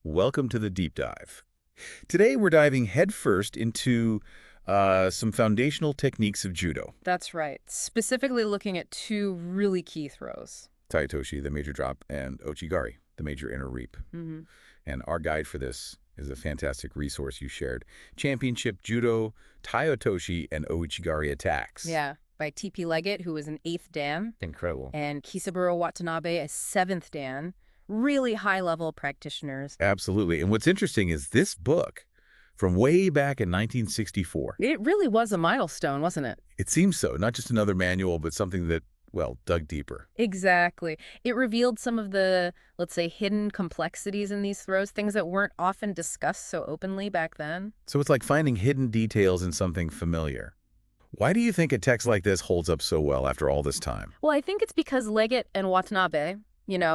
Welcome to the deep dive. Today we're diving headfirst into some foundational techniques of judo. That's right. Specifically looking at two really key throws. Tai Otoshi, the major drop, and O-Uchi-Gari, the major inner reap. Hmm. And our guide for this is a fantastic resource you shared. Championship Judo, Tai Otoshi, and O-Uchi-Gari attacks. Yeah, by T.P. Leggett, who was an 8th Dan, Incredible. and Kisaburo Watanabe, a 7th Dan. Really high-level practitioners. Absolutely. And what's interesting is this book, from way back in 1964. It really was a milestone, wasn't it? It seems so. Not just another manual, but something that, well, dug deeper. Exactly. It revealed some of the, let's say, hidden complexities in these throws, things that weren't often discussed so openly back then. So it's like finding hidden details in something familiar. Why do you think a text like this holds up so well after all this time? Well, I think it's because Leggett and Watanabe,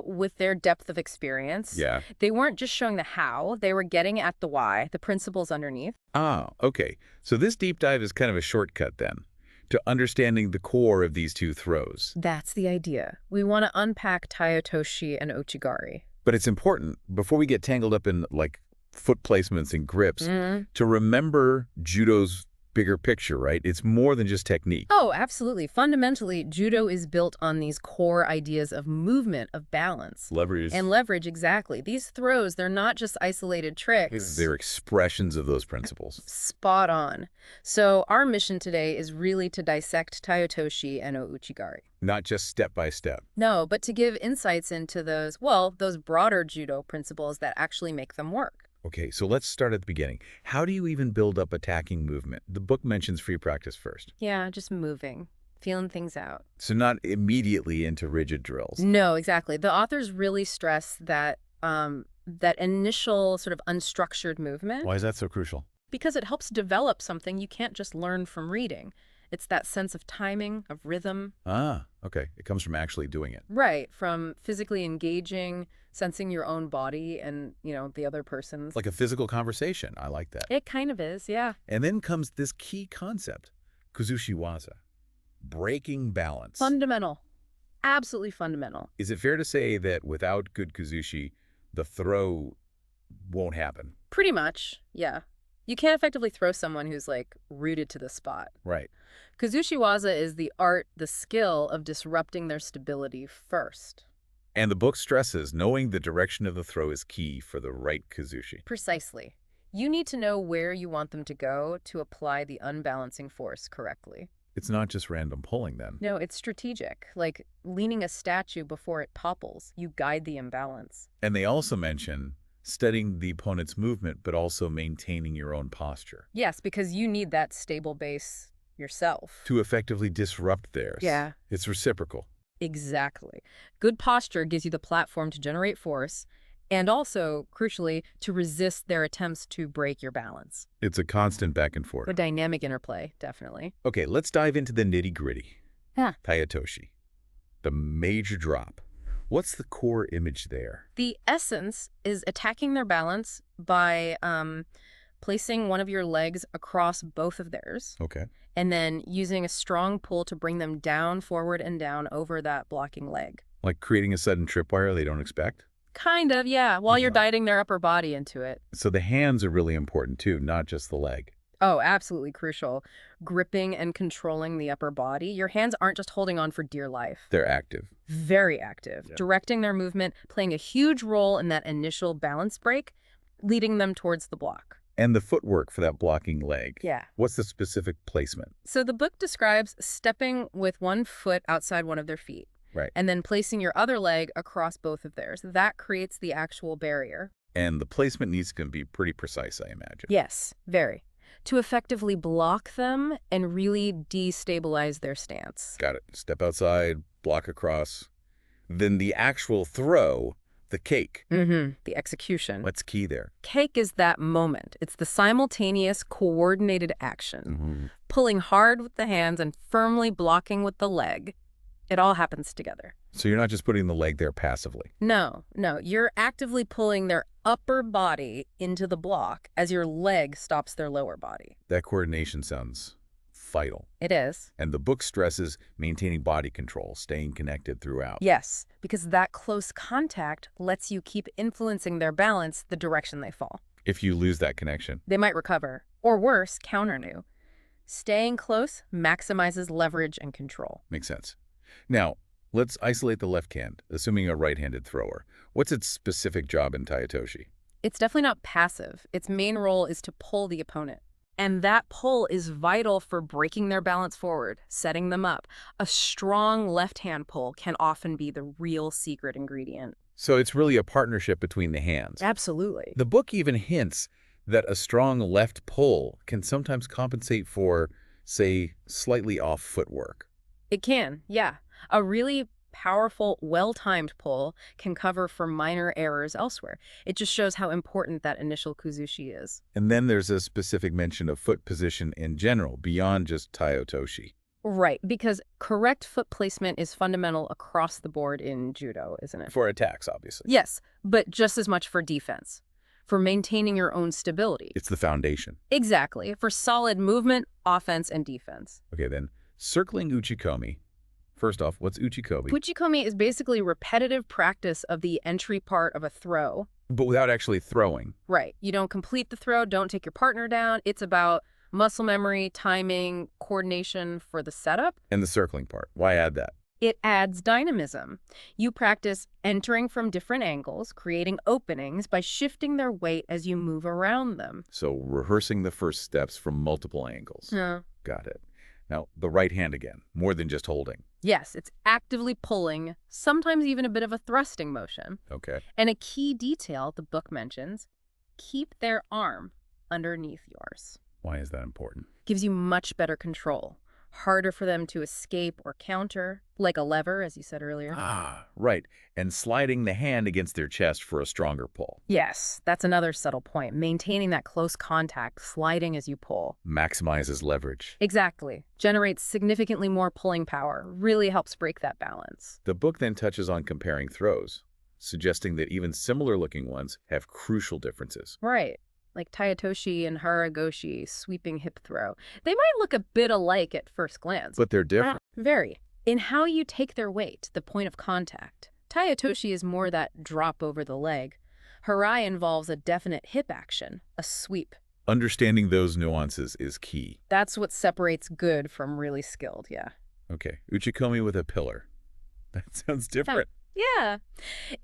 with their depth of experience, Yeah. they weren't just showing the how, they were getting at the why, the principles underneath. Ah, okay. So this deep dive is kind of a shortcut then to understanding the core of these two throws. That's the idea. We want to unpack Tai Otoshi and Uchi-Gari. But it's important, before we get tangled up in, like, foot placements and grips, to remember judo's bigger picture, right? It's more than just technique. Oh, absolutely. Fundamentally, judo is built on these core ideas of movement, of balance. Leverage. And leverage, exactly. These throws, they're not just isolated tricks. They're expressions of those principles. Spot on. So our mission today is really to dissect Tai Otoshi and O-Uchi-Gari. Not just step by step. No, but to give insights into those broader judo principles that actually make them work. Okay, so let's start at the beginning. How do you even build up attacking movement? The book mentions free practice first. Yeah, just moving, feeling things out. So not immediately into rigid drills. No, exactly. The authors really stress that that initial sort of unstructured movement. Why is that so crucial? Because it helps develop something you can't just learn from reading. It's that sense of timing, of rhythm. Ah, okay. It comes from actually doing it. Right, from physically engaging, sensing your own body and, the other person's. Like a physical conversation. I like that. It kind of is, yeah. And then comes this key concept, kuzushi waza, breaking balance. Fundamental. Absolutely fundamental. Is it fair to say that without good kuzushi, the throw won't happen? Pretty much, yeah. You can't effectively throw someone who's, rooted to the spot. Right. Kuzushi waza is the art, the skill of disrupting their stability first. And the book stresses knowing the direction of the throw is key for the right kuzushi. Precisely. You need to know where you want them to go to apply the unbalancing force correctly. It's not just random pulling then. No, it's strategic. Like leaning a statue before it topples. You guide the imbalance. And they also mention studying the opponent's movement, but also maintaining your own posture. Yes, because you need that stable base yourself. To effectively disrupt theirs. Yeah. It's reciprocal. Exactly. Good posture gives you the platform to generate force and also, crucially, to resist their attempts to break your balance. It's a constant back and forth. A dynamic interplay, definitely. Okay, let's dive into the nitty-gritty. Yeah. Tai Otoshi, the major drop. What's the core image there? The essence is attacking their balance by placing one of your legs across both of theirs. Okay. And then using a strong pull to bring them down, forward, and down over that blocking leg. Like creating a sudden tripwire they don't expect? Kind of, yeah, while you're guiding their upper body into it. So the hands are really important too, not just the leg. Oh, absolutely crucial. Gripping and controlling the upper body. Your hands aren't just holding on for dear life. They're active. Very active. Yeah. Directing their movement, playing a huge role in that initial balance break, leading them towards the block. And the footwork for that blocking leg. Yeah. What's the specific placement? So the book describes stepping with one foot outside one of their feet. Right. And then placing your other leg across both of theirs. That creates the actual barrier. And the placement needs to be pretty precise, I imagine. Yes, very. To effectively block them and really destabilize their stance. Got it. Step outside, block across. Then the actual throw, the cake. The execution. What's key there? Cake is that moment. It's the simultaneous, coordinated action. Pulling hard with the hands and firmly blocking with the leg. It all happens together. So you're not just putting the leg there passively. No. You're actively pulling their upper body into the block as your leg stops their lower body. That coordination sounds vital. It is. And the book stresses maintaining body control, staying connected throughout. Yes, because that close contact lets you keep influencing their balance the direction they fall. If you lose that connection. They might recover, or worse, counter new. Staying close maximizes leverage and control. Makes sense. Now, let's isolate the left hand, assuming a right-handed thrower. What's its specific job in Tai Otoshi? It's definitely not passive. Its main role is to pull the opponent. And that pull is vital for breaking their balance forward, setting them up. A strong left-hand pull can often be the real secret ingredient. So it's really a partnership between the hands. Absolutely. The book even hints that a strong left pull can sometimes compensate for, say, slightly off footwork. It can, yeah. A really powerful, well-timed pull can cover for minor errors elsewhere. It just shows how important that initial kuzushi is. And then there's a specific mention of foot position in general, beyond just Tai Otoshi. Right, because correct foot placement is fundamental across the board in judo, isn't it? For attacks, obviously. Yes, but just as much for defense, for maintaining your own stability. It's the foundation. Exactly, for solid movement, offense, and defense. Okay, then, circling uchikomi. First off, what's uchikomi? Uchikomi is basically repetitive practice of the entry part of a throw. But without actually throwing. Right. You don't complete the throw, don't take your partner down. It's about muscle memory, timing, coordination for the setup. And the circling part. Why add that? It adds dynamism. You practice entering from different angles, creating openings by shifting their weight as you move around them. So rehearsing the first steps from multiple angles. Got it. Now, the right hand again, more than just holding. Yes, it's actively pulling, sometimes even a bit of a thrusting motion. Okay. And a key detail the book mentions, keep their arm underneath yours. Why is that important? Gives you much better control. Harder for them to escape or counter, like a lever, as you said earlier. Ah, right. And sliding the hand against their chest for a stronger pull. Yes, that's another subtle point. Maintaining that close contact, sliding as you pull. Maximizes leverage. Exactly. Generates significantly more pulling power. Really helps break that balance. The book then touches on comparing throws, suggesting that even similar-looking ones have crucial differences. Right. Like Tai Otoshi and Haragoshi, sweeping hip throw. They might look a bit alike at first glance. But they're different. Very. In how you take their weight, the point of contact. Tai Otoshi is more that drop over the leg. Harai involves a definite hip action, a sweep. Understanding those nuances is key. That's what separates good from really skilled, yeah. Okay, uchikomi with a pillar. That sounds different. Yeah.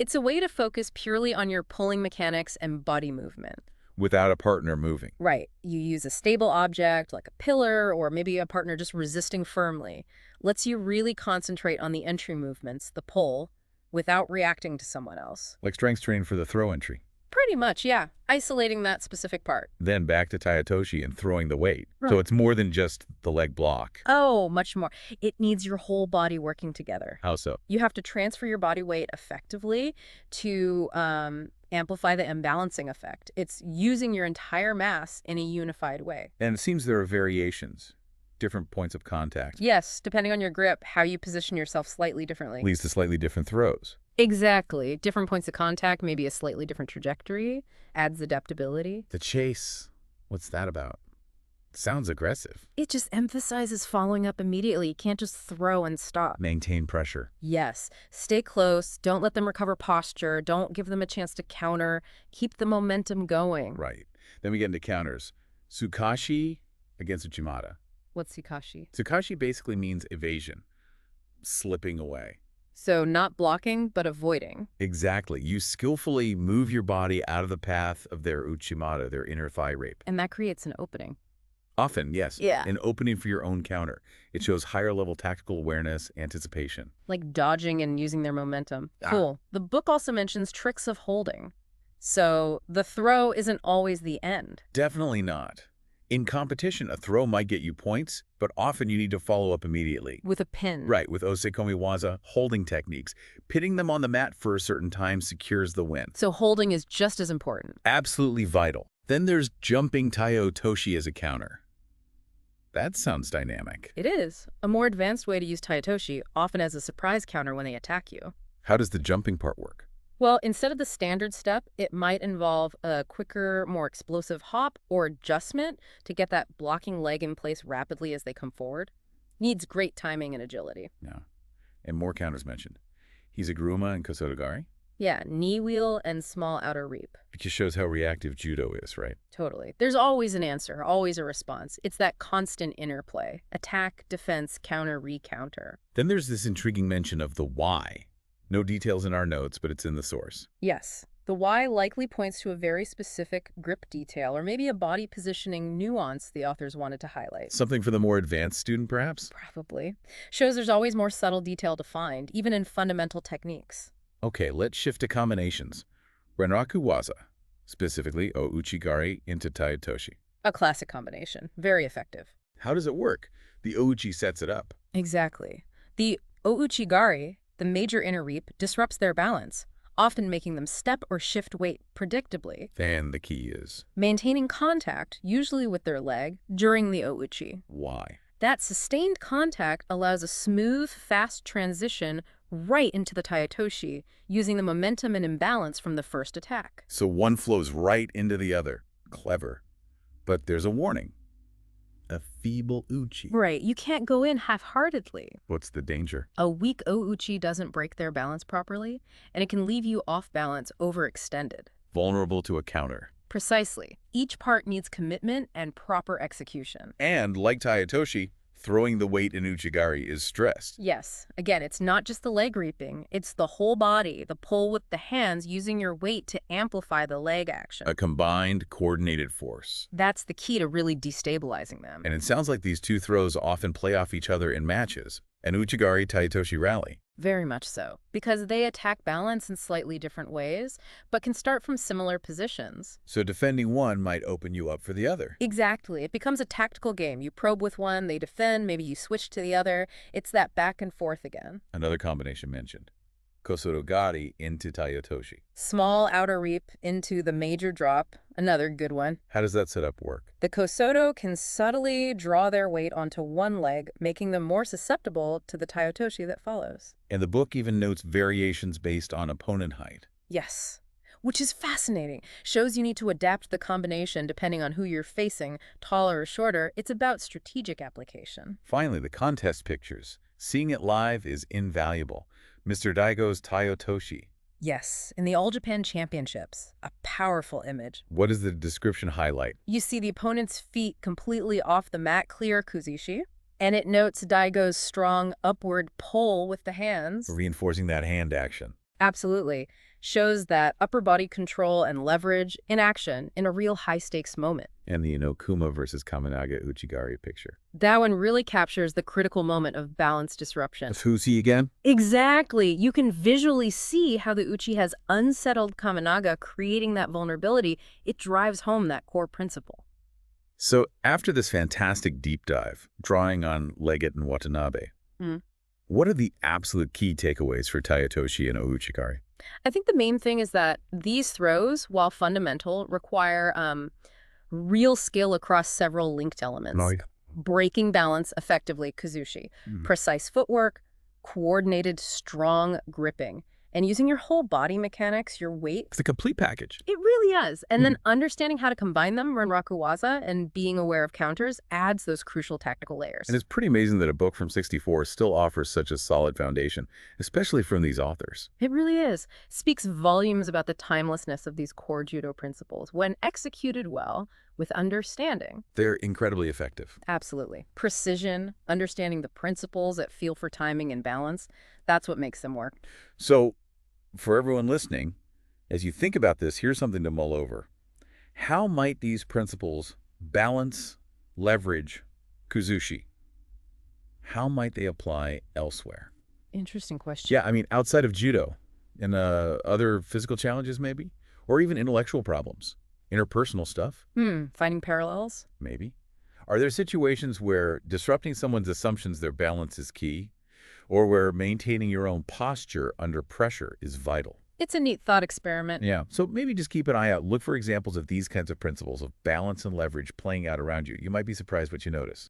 It's a way to focus purely on your pulling mechanics and body movement. Without a partner moving. Right. You use a stable object like a pillar or maybe a partner just resisting firmly. Lets you really concentrate on the entry movements, the pull, without reacting to someone else. Like strength training for the throw entry. Pretty much, yeah. Isolating that specific part. Then back to Tai Otoshi and throwing the weight. Right. So it's more than just the leg block. Oh, much more. It needs your whole body working together. How so? You have to transfer your body weight effectively to amplify the imbalancing effect. It's using your entire mass in a unified way. And it seems there are variations, different points of contact. Yes, depending on your grip, how you position yourself slightly differently. Leads to slightly different throws. Exactly. Different points of contact, maybe a slightly different trajectory, adds adaptability. The chase, what's that about? Sounds aggressive. It just emphasizes following up immediately. You can't just throw and stop. Maintain pressure. Yes. Stay close. Don't let them recover posture. Don't give them a chance to counter. Keep the momentum going. Right. Then we get into counters. Tsukashi against Uchimata. What's Tsukashi? Tsukashi basically means evasion, slipping away. So not blocking, but avoiding. Exactly. You skillfully move your body out of the path of their Uchimata, their inner thigh rape. And that creates an opening. Often, yes. Yeah. An opening for your own counter. It shows higher level tactical awareness, anticipation. Like dodging and using their momentum. Cool. The book also mentions tricks of holding. So the throw isn't always the end. Definitely not. In competition, a throw might get you points, but often you need to follow up immediately. With a pin. Right, with osekomi waza, holding techniques. Pitting them on the mat for a certain time secures the win. So holding is just as important. Absolutely vital. Then there's jumping Tai Otoshi as a counter. That sounds dynamic. It is. A more advanced way to use Tai Otoshi, often as a surprise counter when they attack you. How does the jumping part work? Well, instead of the standard step, it might involve a quicker, more explosive hop or adjustment to get that blocking leg in place rapidly as they come forward. Needs great timing and agility. Yeah. And more counters mentioned. Hizaguruma and Kosotogari. Yeah, knee wheel and small outer reap. It just shows how reactive judo is, right? Totally. There's always an answer, always a response. It's that constant interplay. Attack, defense, counter, recounter. Then there's this intriguing mention of the why. No details in our notes, but it's in the source. Yes. The why likely points to a very specific grip detail or maybe a body positioning nuance the authors wanted to highlight. Something for the more advanced student, perhaps? Probably. Shows there's always more subtle detail to find, even in fundamental techniques. Okay, let's shift to combinations. Renraku waza, specifically O-Uchi-Gari into Tai Otoshi. A classic combination. Very effective. How does it work? The O-Uchi sets it up. Exactly. The O-Uchi-Gari, the major inner reap, disrupts their balance, often making them step or shift weight predictably. Then the key is... maintaining contact, usually with their leg, during the O-Uchi. why? That sustained contact allows a smooth, fast transition right into the Tai Otoshi, using the momentum and imbalance from the first attack. So one flows right into the other. Clever. But there's a warning. A feeble uchi. Right, you can't go in half-heartedly. What's the danger? A weak O-Uchi doesn't break their balance properly, and it can leave you off balance overextended. Vulnerable to a counter. Precisely. Each part needs commitment and proper execution. And, like Tai Otoshi, throwing the weight in Uchi-Gari is stressed. Yes. Again, it's not just the leg reaping. It's the whole body, the pull with the hands, using your weight to amplify the leg action. A combined, coordinated force. That's the key to really destabilizing them. And it sounds like these two throws often play off each other in matches. An Uchi-Gari Tai Otoshi rally. Very much so, because they attack balance in slightly different ways, but can start from similar positions. So defending one might open you up for the other. Exactly. It becomes a tactical game. You probe with one, they defend, maybe you switch to the other. It's that back and forth again. Another combination mentioned. Kosotogari into Tai Otoshi. Small outer reap into the major drop, another good one. How does that setup work? The Kosoto can subtly draw their weight onto one leg, making them more susceptible to the Tai Otoshi that follows. And the book even notes variations based on opponent height. Yes, which is fascinating. Shows you need to adapt the combination depending on who you're facing, taller or shorter. It's about strategic application. Finally, the contest pictures. Seeing it live is invaluable. Mr. Daigo's Tai Otoshi. Yes, in the All Japan Championships, a powerful image. What does the description highlight? You see the opponent's feet completely off the mat, clear kuzushi, and it notes Daigo's strong upward pull with the hands. Reinforcing that hand action. Absolutely. Shows that upper body control and leverage in action in a real high-stakes moment. And the Inokuma versus Kaminaga Uchi-Gari picture. That one really captures the critical moment of balance disruption. Who's he again? Exactly. You can visually see how the Uchi has unsettled Kaminaga, creating that vulnerability. It drives home that core principle. So after this fantastic deep dive, drawing on Leggett and Watanabe, what are the absolute key takeaways for Tai Otoshi and O-Uchi-Gari? I think the main thing is that these throws, while fundamental, require real skill across several linked elements. Oh, yeah. Breaking balance effectively, kuzushi. Precise footwork, coordinated, strong gripping. And using your whole body mechanics, your weight. It's a complete package. It really is. And then understanding how to combine them, Renraku waza, and being aware of counters adds those crucial tactical layers. And it's pretty amazing that a book from '64 still offers such a solid foundation, especially from these authors. It really is. Speaks volumes about the timelessness of these core judo principles when executed well with understanding. They're incredibly effective. Absolutely. Precision, understanding the principles that feel for timing and balance, that's what makes them work. So, for everyone listening, as you think about this, here's something to mull over. How might these principles balance, leverage, kuzushi? How might they apply elsewhere? Interesting question. Yeah, I mean, outside of judo, and other physical challenges maybe, or even intellectual problems, interpersonal stuff. Finding parallels? Maybe. Are there situations where disrupting someone's assumptions their balance is key, or where maintaining your own posture under pressure is vital? It's a neat thought experiment. Yeah, so maybe just keep an eye out. Look for examples of these kinds of principles of balance and leverage playing out around you. You might be surprised what you notice.